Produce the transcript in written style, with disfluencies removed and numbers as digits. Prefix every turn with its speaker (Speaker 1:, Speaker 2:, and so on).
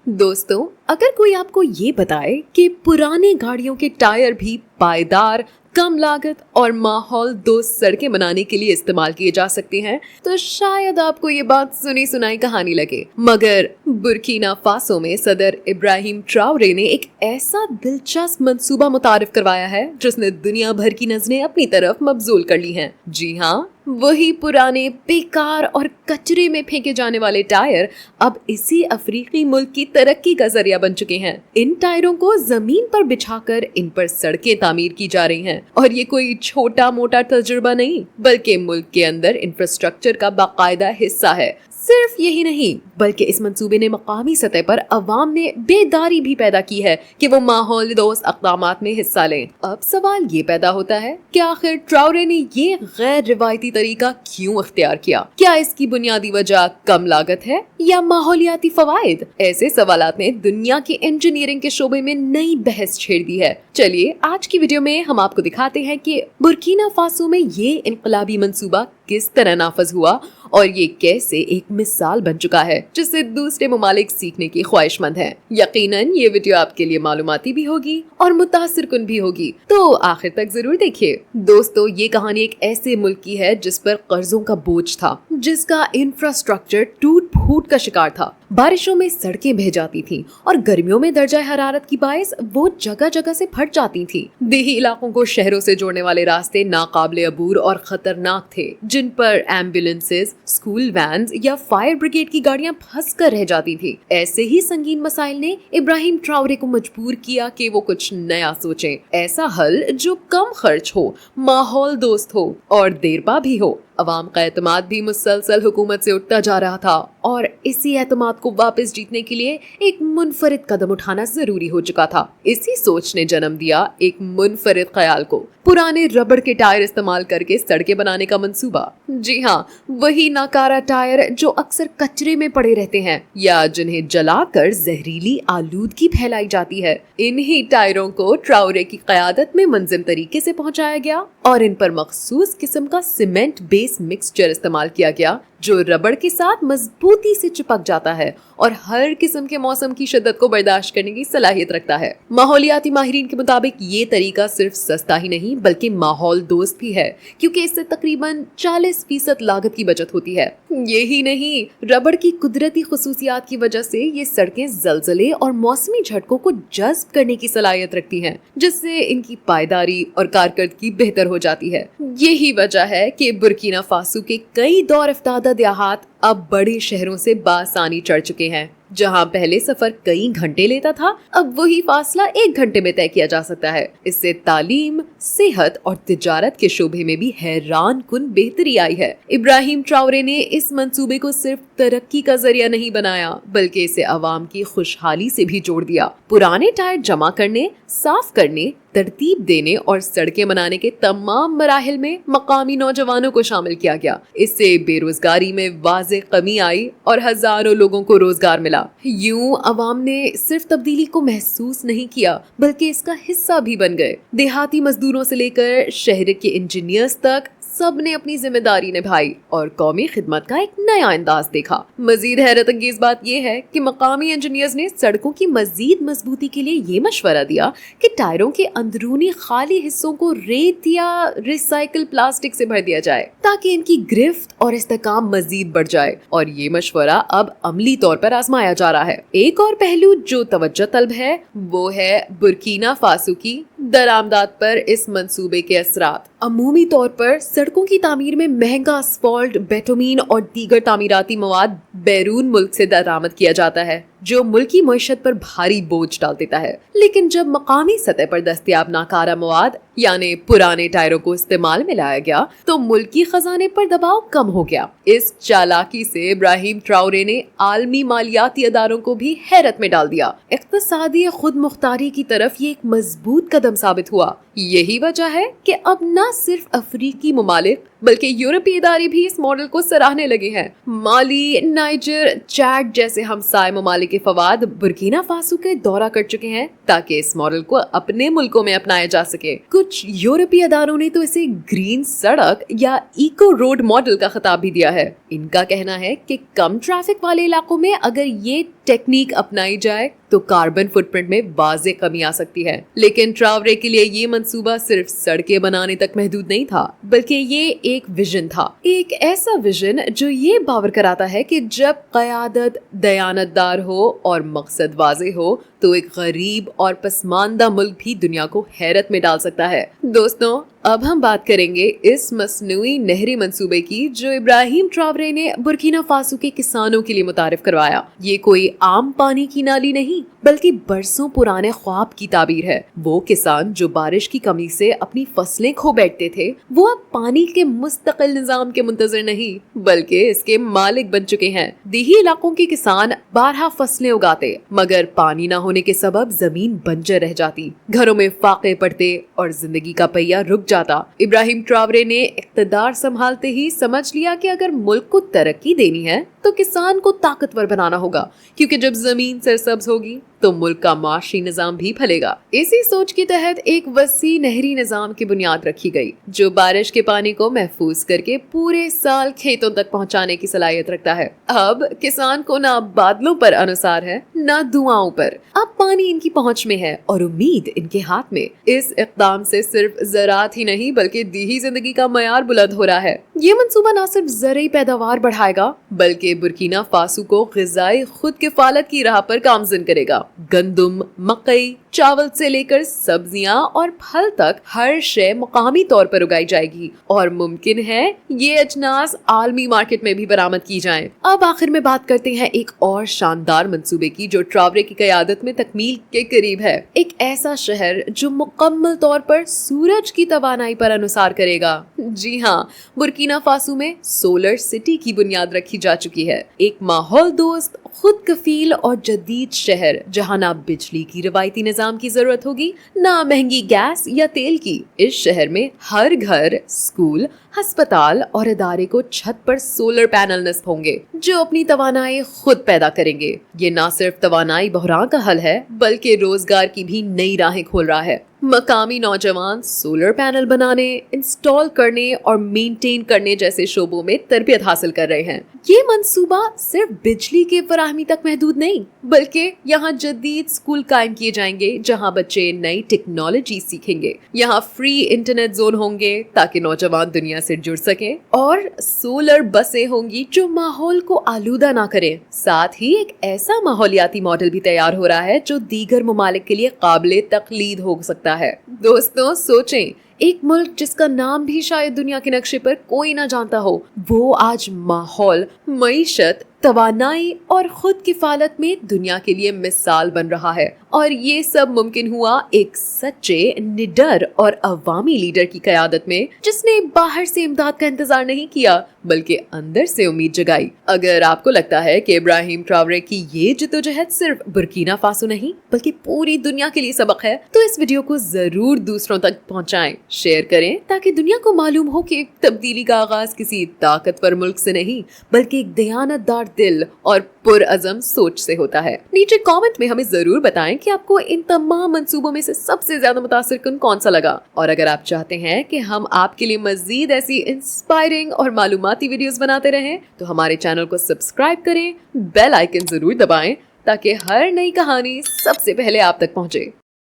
Speaker 1: दोस्तों, अगर कोई आपको ये बताए कि पुराने गाड़ियों के टायर भी पायदार, कम लागत और माहौल दोस्त सड़कें बनाने के लिए इस्तेमाल किए जा सकते हैं, तो शायद आपको ये बात सुनी सुनाई कहानी लगे। मगर बुर्किना फासो में सदर इब्राहिम ट्राओरे ने एक ऐसा दिलचस्प मंसूबा मुतारिफ करवाया है जिसने दुनिया भर की नजरें अपनी तरफ मबजूल कर ली हैं। जी हाँ, वही पुराने बेकार और कचरे में फेंके जाने वाले टायर अब इसी अफ्रीकी मुल्क की तरक्की का जरिया बन चुके हैं। इन टायरों को जमीन पर बिछाकर इन पर सड़कें तामीर की जा रही हैं और ये कोई छोटा मोटा तजुर्बा नहीं, बल्कि मुल्क के अंदर इंफ्रास्ट्रक्चर का बाकायदा हिस्सा है। सिर्फ यही नहीं, बल्कि इस मंसूबे ने मकामी सतह पर अवाम में बेदारी भी पैदा की है कि वो माहौल दोस्त अक़दामात में हिस्सा लें। अब सवाल ये पैदा होता है कि आखिर ट्राओरे ने ये गैर रिवायती तरीका क्यों अख्तियार किया? क्या इसकी बुनियादी वजह कम लागत है या माहौलियाती फवाइद? ऐसे सवालात ने दुनिया की इंजीनियरिंग के शोबे में नई बहस छेड़ दी है। चलिए आज की वीडियो में हम आपको दिखाते हैं कि बुर्किना फासो में ये इनकलाबी मंसूबा किस तरह नाफज हुआ और ये कैसे एक मिसाल बन चुका है जिससे दूसरे ममालिक सीखने की ख्वाहिशमंद हैं। यकीनन ये वीडियो आपके लिए मालूमाती भी होगी और मुतासिर कुन भी होगी, तो आखिर तक जरूर देखिए। दोस्तों, ये कहानी एक ऐसे मुल्क की है जिस पर कर्जों का बोझ था, जिसका इंफ्रास्ट्रक्चर टूट फूट का शिकार था। बारिशों में सड़कें बह जाती थीं और गर्मियों में दर्जा हरारत की बाइस वो जगह जगह से फट जाती थीं। देही इलाकों को शहरों से जोड़ने वाले रास्ते नाकाबिले अबूर और खतरनाक थे, जिन पर एम्बुलेंसेज, स्कूल वैन्स या फायर ब्रिगेड की गाड़ियां फंस कर रह जाती थी। ऐसे ही संगीन मसाइल ने इब्राहिम ट्राओरे को मजबूर किया कि वो कुछ नया सोचें, ऐसा हल जो कम खर्च हो, माहौल दोस्त हो और देरपा भी हो। अवाम का एतमाद भी मुसलसल हुकूमत से उठता जा रहा था और इसी एतमाद को वापस जीतने के लिए एक मुनफरिद कदम उठाना जरूरी हो चुका था। इसी सोच ने जन्म दिया एक मुनफरिद ख्याल को, पुराने रबड़ के टायर इस्तेमाल करके सड़कें बनाने का मंसूबा। जी हाँ, वही नाकारा टायर जो अक्सर कचरे में पड़े रहते हैं या जिन्हें जलाकर जहरीली आलूदगी फैलाई जाती है। इन्हीं टायरों को ट्राओरे की क़यादत में मंजिम तरीके से पहुंचाया गया और इन पर मखसूस किस्म का सीमेंट बेस मिक्सचर इस्तेमाल किया गया जो रबड़ के साथ मजबूती से चिपक जाता है और हर किस्म के मौसम की शिद्दत को बर्दाश्त करने की सलाहियत रखता है। माहौलियाती माहिरीन के मुताबिक ये तरीका सिर्फ सस्ता ही नहीं बल्कि माहौल दोस्त भी है, क्योंकि इससे तकरीबन 40% लागत की बचत होती है। यही नहीं, रबड़ की कुदरती खुसूसियात की वजह से ये सड़कें जलजले और मौसमी झटकों को जज्ब करने की सलाहियत रखती हैं, जिससे इनकी पायदारी और कारकर्दगी बेहतर हो जाती है। यही वजह है कि बुर्किना फासो के कई दौर इफ्तादा देहात अब बड़े शहरों से बासानी चढ़ चुके हैं। जहां पहले सफर कई घंटे लेता था, अब वही फासला 1 घंटे में तय किया जा सकता है। इससे तालीम, सेहत और तिजारत के शोबे में भी हैरान कुन बेहतरी आई है। इब्राहिम ट्राओरे ने इस मंसूबे को सिर्फ तरक्की का जरिया नहीं बनाया, बल्कि इसे अवाम की खुशहाली से भी जोड़ दिया। पुराने टायर जमा करने, साफ करने, तरतीब देने और सड़कें बनाने के तमाम मराहिल में मकामी नौजवानों को शामिल किया गया। इससे बेरोजगारी में वाज़ेह कमी आई और हजारों लोगों को रोजगार मिला। यूं अवाम ने सिर्फ तब्दीली को महसूस नहीं किया बल्कि इसका हिस्सा भी बन गए। देहाती मजदूरों से लेकर शहर के इंजीनियर्स तक सब ने अपनी जिम्मेदारी निभाई और कौमी खिदमत का एक नया अंदाज देखा। मजीद हैरत अंगेज बात यह है कि मकामी इंजीनियर्स ने सड़कों की मजीद मजबूती के लिए ये मशवरा दिया कि टायरों के अंदरूनी खाली हिस्सों को रेत या रिसाइकिल प्लास्टिक से भर दिया जाए ताकि इनकी गिरफ्त और इस्तेकाम मजीद बढ़ जाए, और ये मशवरा अब अमली तौर पर आजमाया जा रहा है। एक और पहलू जो तवज्जो तलब है वो है बुर्किना फासो की दरामदाद पर इस मंसूबे के असरात। अमूमी तौर पर सड़कों की तामीर में महंगा असफाल्ट, बेटुमीन और दीगर तामीराती मवाद बैरून मुल्क से दरामद किया जाता है, जो मुल्की मईशत पर भारी बोझ डाल देता है। लेकिन जब मकामी सतह पर दस्तयाब नाकारा मवाद यानी पुराने टायरों को इस्तेमाल में लाया गया तो मुल्की खजाने पर दबाव कम हो गया। इस चालाकी से इब्राहिम ट्राओरे ने आलमी मालियाती अदारों को भी हैरत में डाल दिया। इक्तिसादी खुद मुख्तारी की तरफ ये एक मजबूत कदम साबित हुआ। यही वजह है कि अब न सिर्फ अफ्रीकी ममालिक बल्कि यूरोपीय इदारे भी इस मॉडल को सराहने लगे हैं। माली, नाइजर, चैड जैसे हमसाय ममालिक के फवाद बुर्किना फासो के दौरा कर चुके हैं ताकि इस मॉडल को अपने मुल्कों में अपनाया जा सके। कुछ यूरोपीय अदारों ने तो इसे ग्रीन सड़क या इको रोड मॉडल का खिताब भी दिया है। इनका कहना है कि कम ट्रैफिक वाले इलाकों में अगर ये टेक्निक अपनाई जाए तो कार्बन फुटप्रिंट में वाज़े कमी आ सकती है। लेकिन ट्रावरे के लिए ये मंसूबा सिर्फ सड़कें बनाने तक महदूद नहीं था, बल्कि ये एक विजन था, एक ऐसा विजन जो ये बावर कराता है कि जब क़यादत दयानतदार हो और मकसद वाज़े हो तो एक गरीब और पसमानदा मुल्क भी दुनिया को हैरत में डाल सकता है। दोस्तों, अब हम बात करेंगे इस मसनूई नहरी मंसूबे की जो इब्राहिम ट्रावरे ने बुर्किना फासो के किसानों के लिए मुतारिफ करवाया। ये कोई आम पानी की नाली नहीं, बल्कि बरसों पुराने ख्वाब की ताबीर है। वो किसान जो बारिश की कमी से अपनी फसलें खो बैठते थे, वो अब पानी के मुस्तकिल निजाम के मुंतजर नहीं बल्कि इसके मालिक बन चुके हैं। देही इलाकों के किसान 12 फसलें उगाते, मगर पानी न होने के सबब जमीन बंजर रह जाती, घरों में फाके पड़ते और जिंदगी का पहिया रुक जाता। इब्राहिम ट्रावरे ने इख्तिदार संभालते ही समझ लिया कि अगर मुल्क को तरक्की देनी है तो किसान को ताकतवर बनाना होगा, क्योंकि जब जमीन सरसब्ज होगी तो मुल्क का माशी निजाम भी फलेगा। इसी सोच के तहत एक वसी नहरी निजाम की बुनियाद रखी गई जो बारिश के पानी को महफूज करके पूरे साल खेतों तक पहुंचाने की सलाहियत रखता है। अब किसान को ना बादलों पर अनुसार है, ना दुआओं पर। अब पानी इनकी पहुंच में है और उम्मीद इनके हाथ में। इस इक़दाम से सिर्फ ज़राअत ही नहीं बल्कि दीही जिंदगी का मयार बुलंद हो रहा है। ये मंसूबा न सिर्फ ज़रूरी पैदावार बढ़ाएगा बल्कि बुर्किना फासो को ग़िज़ाई खुद किफ़ालत की राह पर गामज़न करेगा। गंदुम, मकई, चावल से लेकर सब्जियां और फल तक हर शय मुकामी तौर पर उगाई जाएगी और मुमकिन है ये अजनास आलमी मार्केट में भी बरामद की जाएं। अब आखिर में बात करते हैं एक और शानदार मंसूबे की जो ट्रावरे की क़यादत में तकमील के करीब है। एक ऐसा शहर जो मुकम्मल तौर पर सूरज की तवानाई पर अनुसार करेगा। जी हाँ, बुर्किना फासो में सोलर सिटी की बुनियाद रखी जा चुकी है। एक माहौल दोस्त, खुद कफील और जदीद शहर जहाँ ना बिजली की रवायती निजाम की जरूरत होगी, ना महंगी गैस या तेल की। इस शहर में हर घर, स्कूल, अस्पताल और इदारे को छत पर सोलर पैनल नस्ब होंगे जो अपनी तवानाई खुद पैदा करेंगे। ये ना सिर्फ तवानाई बहरान का हल है बल्कि रोजगार की भी नई राहें खोल रहा है। मकामी नौजवान सोलर पैनल बनाने, इंस्टॉल करने और मेंटेन करने जैसे शोबों में तरबियत हासिल कर रहे हैं। ये मंसूबा सिर्फ बिजली के फराहमी तक महदूद नहीं बल्कि यहाँ जदीद स्कूल कायम किए जाएंगे जहाँ बच्चे नई टेक्नोलॉजी सीखेंगे। यहाँ फ्री इंटरनेट जोन होंगे ताकि नौजवान दुनिया से जुड़ सके और सोलर बसें होंगी जो माहौल को आलूदा ना करें। साथ ही एक ऐसा माहौलियाती मॉडल भी तैयार हो रहा है जो दीगर ममालिक के लिए काबिले तकलीद हो सकता है। दोस्तों, सोचें, एक मुल्क जिसका नाम भी शायद दुनिया के नक्शे पर कोई ना जानता हो, वो आज माहौल, मईशत, तवानाई और खुद किफालत में दुनिया के लिए मिसाल बन रहा है। और ये सब मुमकिन हुआ एक सच्चे, निडर और अवामी लीडर की क़यादत में जिसने बाहर से इमदाद का इंतजार नहीं किया बल्कि अंदर से उम्मीद जगाई। अगर आपको लगता है कि इब्राहिम ट्रावरे की ये जिद्दोजहद सिर्फ बुर्किना फासो नहीं बल्कि पूरी दुनिया के लिए सबक है, तो इस वीडियो को जरूर दूसरों तक पहुंचाएं, शेयर करें ताकि दुनिया को मालूम हो कि तब्दीली का आगाज किसी ताकतवर मुल्क से नहीं बल्कि एक दयानतदार दिल और पुरअज़म सोच से होता है। नीचे कमेंट में हमें जरूर बताएं कि आपको इन तमाम मंसूबों में से सबसे ज्यादा मुतासिर कुन कौन सा लगा। और अगर आप चाहते हैं कि हम आपके लिए मजीद ऐसी इंस्पायरिंग और मालूमाती वीडियोस बनाते रहें तो हमारे चैनल को सब्सक्राइब करें, बेल आइकन जरूर दबाएं ताकि हर नई कहानी सबसे पहले आप तक पहुंचे।